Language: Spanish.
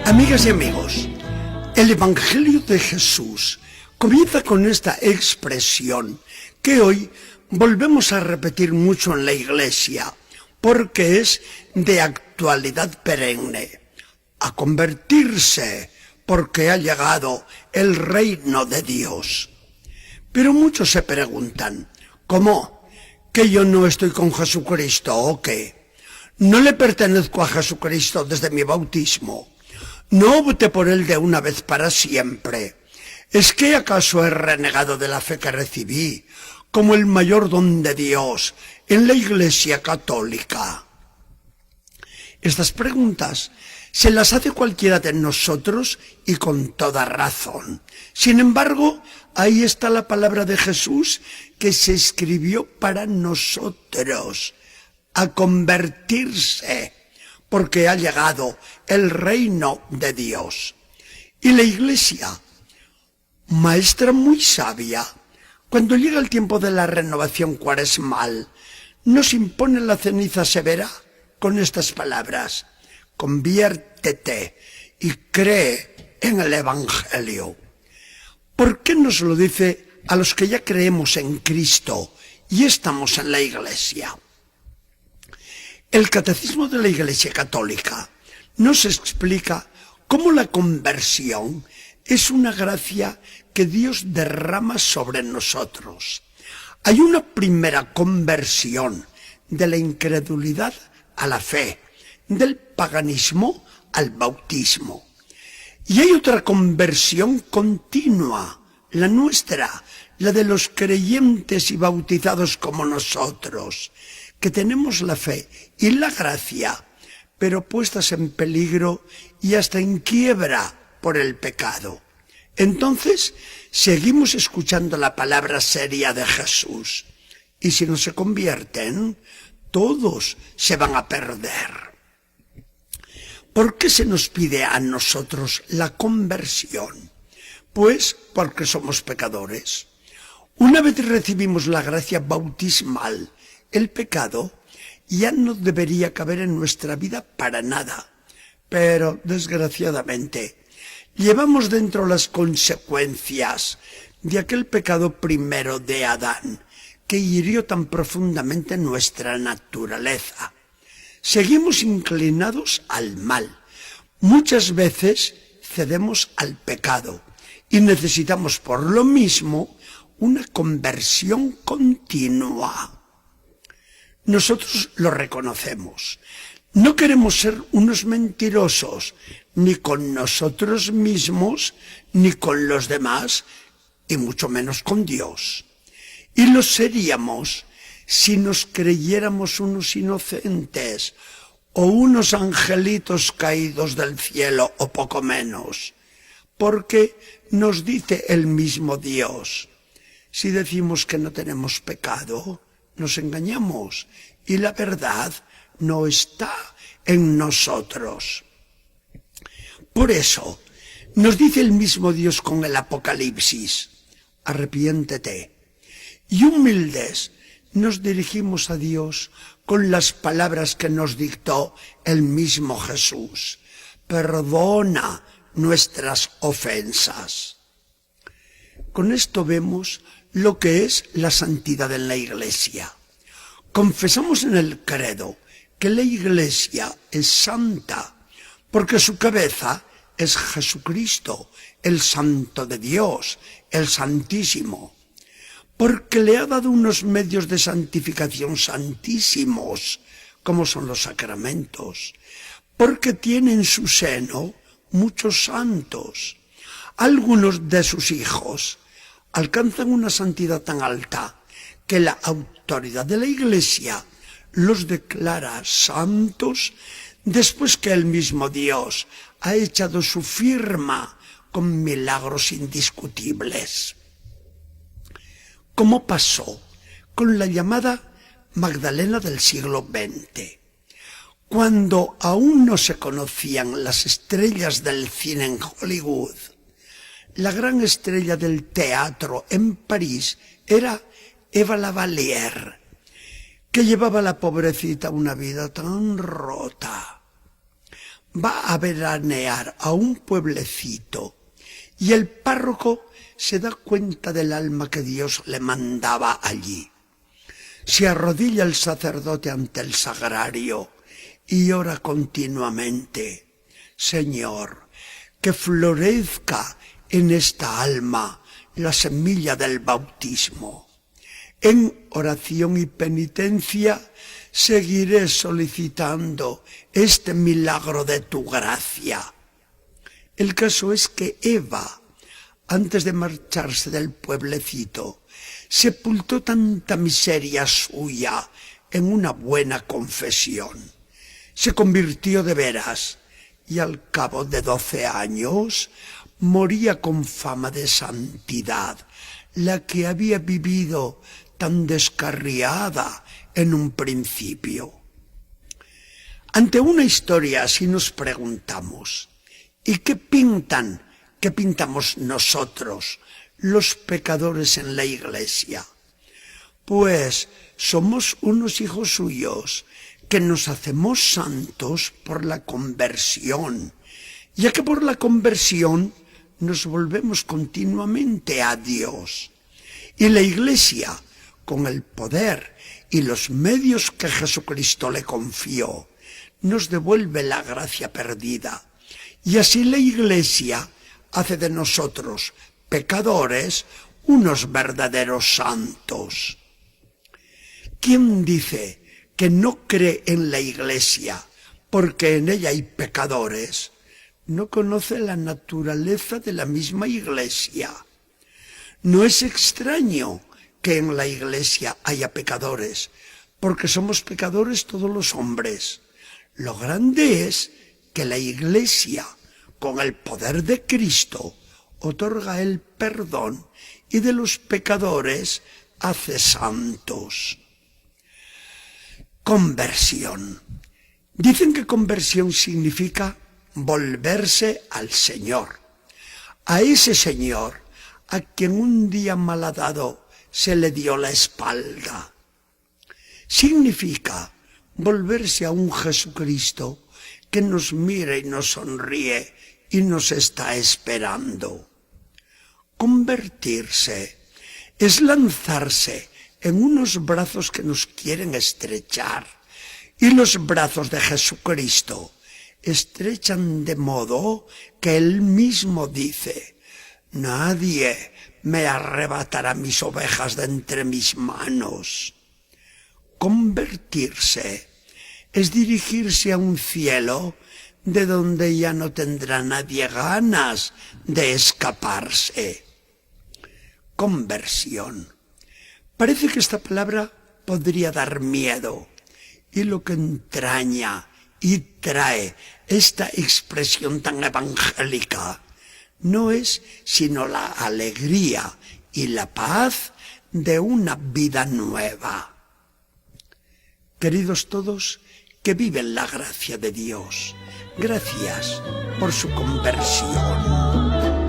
Amigas y amigos, el Evangelio de Jesús comienza con esta expresión que hoy volvemos a repetir mucho en la Iglesia porque es de actualidad perenne. A convertirse porque ha llegado el reino de Dios. Pero muchos se preguntan, ¿cómo? ¿Que yo no estoy con Jesucristo o qué? ¿No le pertenezco a Jesucristo desde mi bautismo? ¿No opté por él de una vez para siempre? ¿Es que acaso he renegado de la fe que recibí como el mayor don de Dios en la Iglesia Católica? Estas preguntas se las hace cualquiera de nosotros y con toda razón. Sin embargo, ahí está la palabra de Jesús que se escribió para nosotros, a convertirse, porque ha llegado el reino de Dios. Y la Iglesia, maestra muy sabia, cuando llega el tiempo de la renovación cuaresmal, nos impone la ceniza severa con estas palabras: conviértete y cree en el Evangelio. ¿Por qué nos lo dice a los que ya creemos en Cristo y estamos en la Iglesia? El Catecismo de la Iglesia Católica nos explica cómo la conversión es una gracia que Dios derrama sobre nosotros. Hay una primera conversión de la incredulidad a la fe, del paganismo al bautismo. Y hay otra conversión continua, la nuestra, la de los creyentes y bautizados como nosotros, que tenemos la fe y la gracia, pero puestas en peligro y hasta en quiebra por el pecado. Entonces, seguimos escuchando la palabra seria de Jesús. Y si no se convierten, todos se van a perder. ¿Por qué se nos pide a nosotros la conversión? Pues porque somos pecadores. Una vez recibimos la gracia bautismal, el pecado ya no debería caber en nuestra vida para nada. Pero, desgraciadamente, llevamos dentro las consecuencias de aquel pecado primero de Adán, que hirió tan profundamente nuestra naturaleza. Seguimos inclinados al mal. Muchas veces cedemos al pecado y necesitamos por lo mismo una conversión continua. Nosotros lo reconocemos. No queremos ser unos mentirosos, ni con nosotros mismos, ni con los demás, y mucho menos con Dios. Y lo seríamos si nos creyéramos unos inocentes o unos angelitos caídos del cielo o poco menos, porque nos dice el mismo Dios: si decimos que no tenemos pecado, nos engañamos y la verdad no está en nosotros. Por eso nos dice el mismo Dios con el Apocalipsis: arrepiéntete. Y humildes nos dirigimos a Dios con las palabras que nos dictó el mismo Jesús: perdona nuestras ofensas. Con esto vemos lo que es la santidad en la Iglesia. Confesamos en el credo que la Iglesia es santa, porque su cabeza es Jesucristo, el Santo de Dios, el Santísimo, porque le ha dado unos medios de santificación santísimos, como son los sacramentos, porque tiene en su seno muchos santos. Algunos de sus hijos alcanzan una santidad tan alta que la autoridad de la Iglesia los declara santos después que el mismo Dios ha echado su firma con milagros indiscutibles. ¿Cómo pasó con la llamada Magdalena del siglo XX? Cuando aún no se conocían las estrellas del cine en Hollywood, la gran estrella del teatro en París era Eva Lavalier, que llevaba a la pobrecita una vida tan rota. va a veranear a un pueblecito y el párroco se da cuenta del alma que Dios le mandaba allí. Se arrodilla el sacerdote ante el sagrario y ora continuamente: Señor, que florezca en esta alma la semilla del bautismo. En oración y penitencia seguiré solicitando este milagro de tu gracia. El caso es que Eva, antes de marcharse del pueblecito, sepultó tanta miseria suya en una buena confesión. Se convirtió de veras y al cabo de 12 años moría con fama de santidad, la que había vivido tan descarriada en un principio. Ante una historia así nos preguntamos: ¿y qué pintamos nosotros, los pecadores en la Iglesia? Pues somos unos hijos suyos que nos hacemos santos por la conversión, ya que por la conversión nos volvemos continuamente a Dios. Y la Iglesia, con el poder y los medios que Jesucristo le confió, nos devuelve la gracia perdida. Y así la Iglesia hace de nosotros, pecadores, unos verdaderos santos. ¿Quién dice que no cree en la Iglesia porque en ella hay pecadores? No conoce la naturaleza de la misma Iglesia. No es extraño que en la Iglesia haya pecadores, porque somos pecadores todos los hombres. Lo grande es que la Iglesia, con el poder de Cristo, otorga el perdón y de los pecadores hace santos. Conversión. Dicen que conversión significa volverse al Señor, a ese Señor a quien un día malhadado se le dio la espalda. Significa volverse a un Jesucristo que nos mira y nos sonríe y nos está esperando. Convertirse es lanzarse en unos brazos que nos quieren estrechar, y los brazos de Jesucristo estrechan de modo que Él mismo dice: nadie me arrebatará mis ovejas de entre mis manos. Convertirse es dirigirse a un cielo de donde ya no tendrá nadie ganas de escaparse. Conversión. Parece que esta palabra podría dar miedo, y lo que entraña y trae esta expresión tan evangélica no es sino la alegría y la paz de una vida nueva. Queridos todos que viven la gracia de Dios, gracias por su conversión.